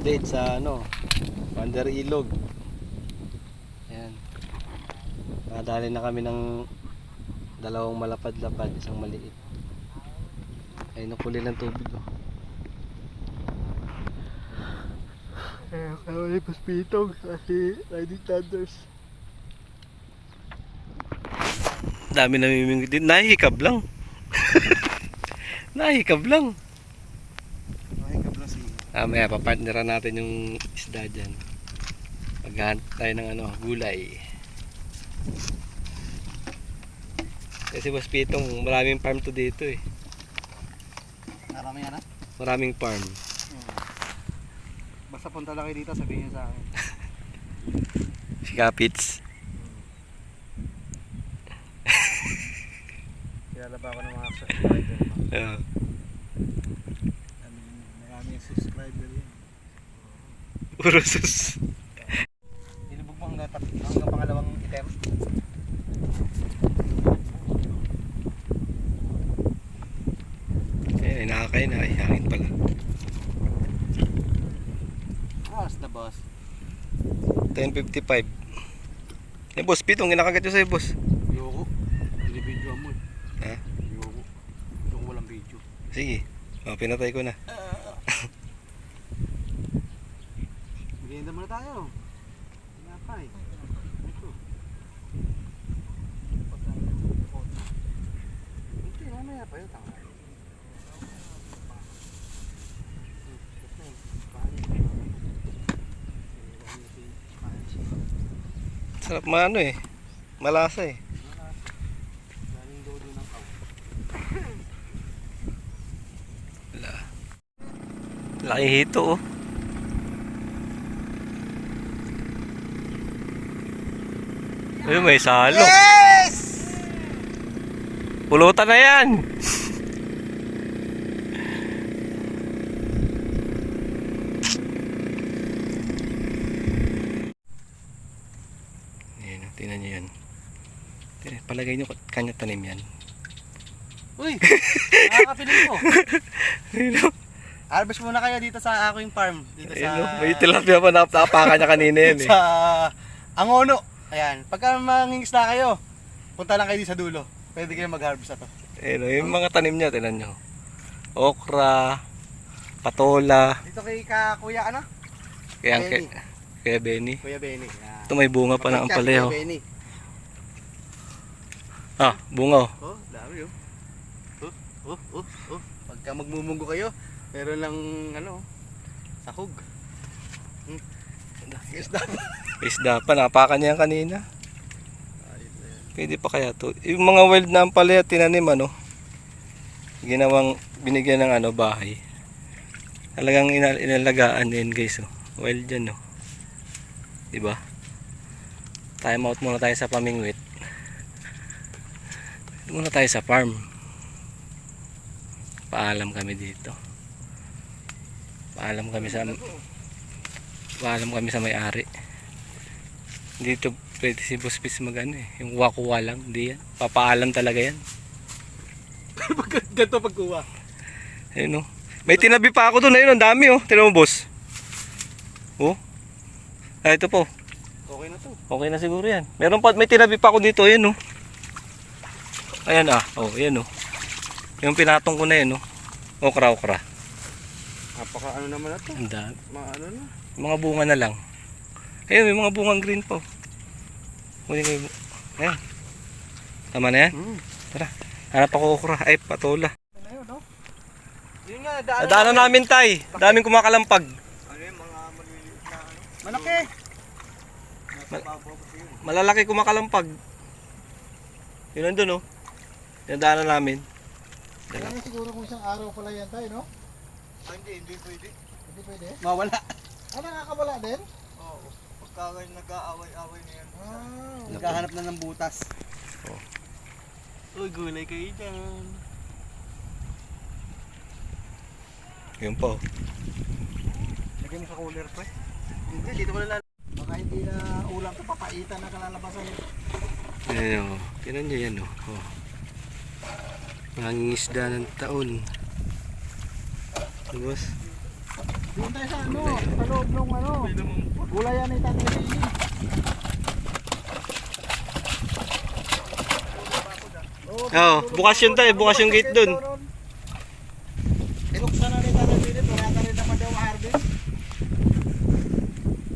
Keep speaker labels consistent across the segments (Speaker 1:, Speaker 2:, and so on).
Speaker 1: update sa ano, Under Ilog. Ayan. Nakadali na kami ng dalawang malapad-lapad, isang maliit. Ay, nakuli ng tubig oh. Kaya ulit paspitong kasi riding thunders. Dami namimingwit din. Nahihikab lang. Nahihikab lang. Maya papartneran natin yung isda dyan. Maghahanap tayo ng ano, gulay. Kasi Boss Pitong, maraming farm to dito eh.
Speaker 2: Maraming ano?
Speaker 1: Maraming farm.
Speaker 2: Basta punta lang kayo dito, sabihin niyo sa akin.
Speaker 1: Si Kapits.
Speaker 2: Kilala ba ako ng mga subscriber?
Speaker 1: Yeah.
Speaker 2: Maraming subscriber yan.
Speaker 1: Puro sus.
Speaker 2: Nilubog mo hanggang pangalawang item.
Speaker 1: Eh, nakakain na. Ay, hangin pala.
Speaker 2: Oras na boss.
Speaker 1: 10:55. Eh, Boss Pitong, ginakagat yun sa'yo, boss.
Speaker 2: Yoko. Binibidyo mo eh.
Speaker 1: Ha?
Speaker 2: Yoko. Yoko walang video.
Speaker 1: Sige. Oh, pinatay ko na.
Speaker 2: Maganda muna tayo. Pinapay. Ito. Hindi, mamaya pa yun.
Speaker 1: Sarap maano eh. Malasa eh.
Speaker 2: Galing dodo ng kaw.
Speaker 1: Wala. Laki hito oh. Ay, may salo.
Speaker 2: Yes!
Speaker 1: Pulutan na yan. Ayan, tingnan nyo yan. Palagay nyo kanya tanim yan.
Speaker 2: Uy! Nakakapiling ko.
Speaker 1: Ayun oh.
Speaker 2: Harvest muna kayo dito sa aking farm. Dito sa...
Speaker 1: Ayun oh. May tilapia pa napakan niya kanina yan eh.
Speaker 2: Sa Angono. Ayan. Pagka mangingisda kayo, punta lang kayo dito sa dulo. Pwede kayo mag-harvest na to.
Speaker 1: Ayun oh, yung mga tanim niya, tingnan nyo. Okra, patola,
Speaker 2: Dito kay Kuya ano? Benny.
Speaker 1: kaya Benny.
Speaker 2: Kuya Benny. Ayan.
Speaker 1: Ito may bunga pa ng ampalaya oh.
Speaker 2: Kuya Benny.
Speaker 1: Ah, bunga oh.
Speaker 2: Oh, dami oh. Oh. Pagka magmumunggo kayo, meron lang ano, sahog. Isda pa.
Speaker 1: Isda pa, napakan niya yan kanina. Pwede pa kaya to. Yung mga wild na ampalaya tinanim ano, binigyan ng ano, bahay. Talagang inalagaan din guys oh. Wild yan oh. Diba? Time out muna tayo sa pamingwit. Muna tayo sa farm. Paalam kami dito. Paalam kami sa may-ari. Dito pwede si Boss Pitts magano eh. Yung wakuwa lang, hindi yan. Papaalam talaga yan.
Speaker 2: Ganito pagkuha.
Speaker 1: Ayun oh. May tinabi pa ako doon, ayun, ang dami oh. Tingnan mo boss. Oh. Ah, ito po.
Speaker 2: Okay na to.
Speaker 1: Okay na siguro yan. Meron pa, may tinabi pa ako dito, ayun oh. Ayan ah. Oh, ayan oh. Yung pinatong ko na yan oh. Okra.
Speaker 2: Napaka ano naman na to.
Speaker 1: Ang dami.
Speaker 2: Mga ano na.
Speaker 1: Mga bunga na lang. Ayun, may mga bungang green pa. Kunin ko yung... Ayan. Tama na yan? Tara. Hanap ako okra. Ay, patola.
Speaker 2: Ano yun, no? Yun nga,
Speaker 1: Daanan namin tay. Daming kumakalampag.
Speaker 2: Ano yung mga maliliit na ano? Malaki!
Speaker 1: Malalaki kumakalampag. Yun nandun oh. Daanan namin.
Speaker 3: Kaya siguro kung isang araw pala yan tayo, no?
Speaker 2: Hindi pwede.
Speaker 3: Hindi pwede.
Speaker 2: Mawala.
Speaker 3: Ah, nakakawala din?
Speaker 2: Oo. Pagka nag-aaway-aaway na yan.
Speaker 3: Ah,
Speaker 2: Naghahanap na ng butas.
Speaker 1: Oh.
Speaker 2: Uy, gulay kayo dyan.
Speaker 1: Yun po.
Speaker 2: Lagyan mo sa cooler pa eh. Hindi, dito mo na
Speaker 3: baka hindi na ulam to, papaitan na kalalabasan.
Speaker 1: Ayan oh. Tinan nyo yan oh. Oh. Mangingisda ng taon. Boss.
Speaker 3: Doon tayo sa ano, sa loob nung ano. Gulayan ni Tatay Rini.
Speaker 1: Oo, bukas yun tayo, bukas yung gate dun.
Speaker 3: Binuksan na ni Tatay Rini, wala na rin naman daw harvest.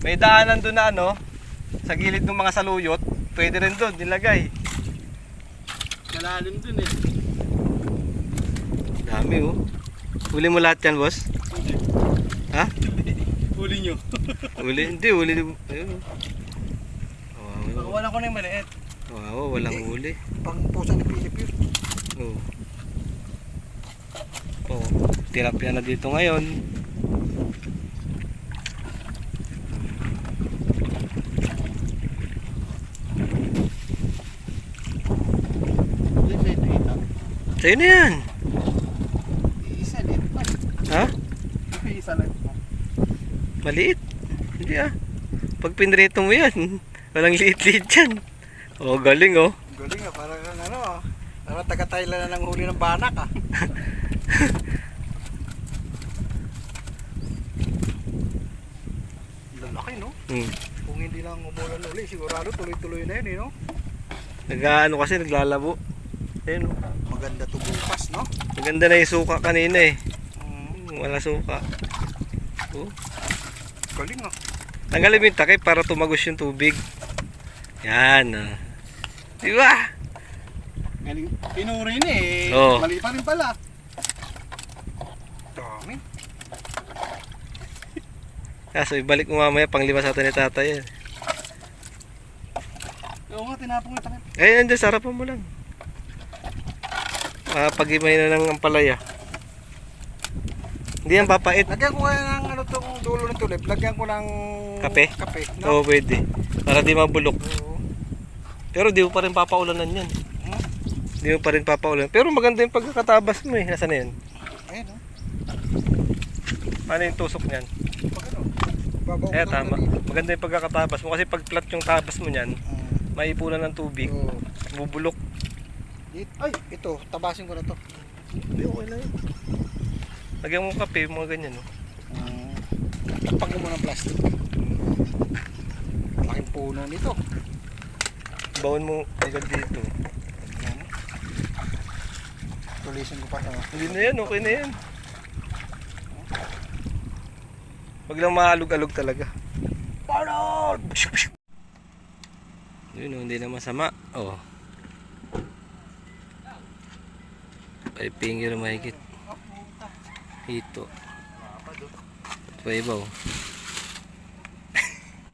Speaker 1: May daanan doon na ano, sa gilid ng mga saluyot. Pwede rin doon, nilagay.
Speaker 2: Kalalim dun eh.
Speaker 1: Dami oh. Huli mo lahat yan, boss? Ha?
Speaker 2: Huli nyo.
Speaker 1: Huli? Hindi, huli. Ayun. Wow,
Speaker 2: Pakawalan ko na yung maliit.
Speaker 1: wow, walang huli.
Speaker 3: Pang pusa ni Philip yun.
Speaker 1: Oo. Oh, tilapia na dito ngayon. Sa'yo na yan.
Speaker 2: Isa din pa.
Speaker 1: Ha?
Speaker 2: Isa lang.
Speaker 1: Maliit. Hindi ah. Pag pinrito mo yan, walang liit-liit yan. Oh, galing oh.
Speaker 3: Galing ah, parang ano ah. Parang taga-Thailand na ng huli ng banak ah. Lalaki no?
Speaker 1: Hmm.
Speaker 3: Kung hindi lang umulan uli, sigurado tuloy-tuloy na yun eh no?
Speaker 1: Nag-ano kasi, naglalabo. Ayun oh.
Speaker 3: Maganda to bukas no?
Speaker 1: Maganda na yung suka kanina eh. Wala suka. Oh.
Speaker 3: Galing ah.
Speaker 1: Tanggalin mo yung takay para tumagos yung tubig. Yan ah. Diba?
Speaker 2: Galing. Pinuri na eh.
Speaker 1: Oo.
Speaker 2: Mali pa rin pala.
Speaker 3: Dami.
Speaker 1: Kaso ibalik mo mamaya panglima sa atin ni tatay yan.
Speaker 2: Oo nga, tinapong ito.
Speaker 1: Eh, nandiyan, sarapan mo lang. Pag-imay na ng ampalaya. Hindi yan papait.
Speaker 3: Lagyan ko kaya ng ano tong dulo ng tulip. Lagyan ko ng
Speaker 1: Kape?
Speaker 3: Kape.
Speaker 1: Oo, pwede. Para di mabulok.
Speaker 3: Oo.
Speaker 1: Pero di mo pa rin papaulanan yan. Di mo pa rin papaulanan. Pero maganda yung pagkakatabas mo eh. Nasaan na yan?
Speaker 3: Ayun oh.
Speaker 1: Paano yung tusok niyan?
Speaker 3: Pag ano. Babaw
Speaker 1: Eh,
Speaker 3: ko
Speaker 1: tama.
Speaker 3: ng tulip.
Speaker 1: Maganda yung pagkakatabas mo. Kasi pag flat yung tabas mo niyan, maipunan ng tubig.
Speaker 3: Oo.
Speaker 1: Bubulok.
Speaker 3: Ay, ito. Tabasin ko na to.
Speaker 1: Hindi, okay lang yun. Lagyan mo kape, mga ganyan. Oh.
Speaker 3: Takpan ko muna ng plastic. Laking puno nito.
Speaker 1: Bawon mo agad dito.
Speaker 3: Ayan. Tulisin ko pa ito.
Speaker 1: Hindi na yan, okay na yan. Wag lang maalog-alog talaga. Parol! Yun, oh, hindi na masama. Oh. 5 finger mahigit. Ito. Pa ibaw.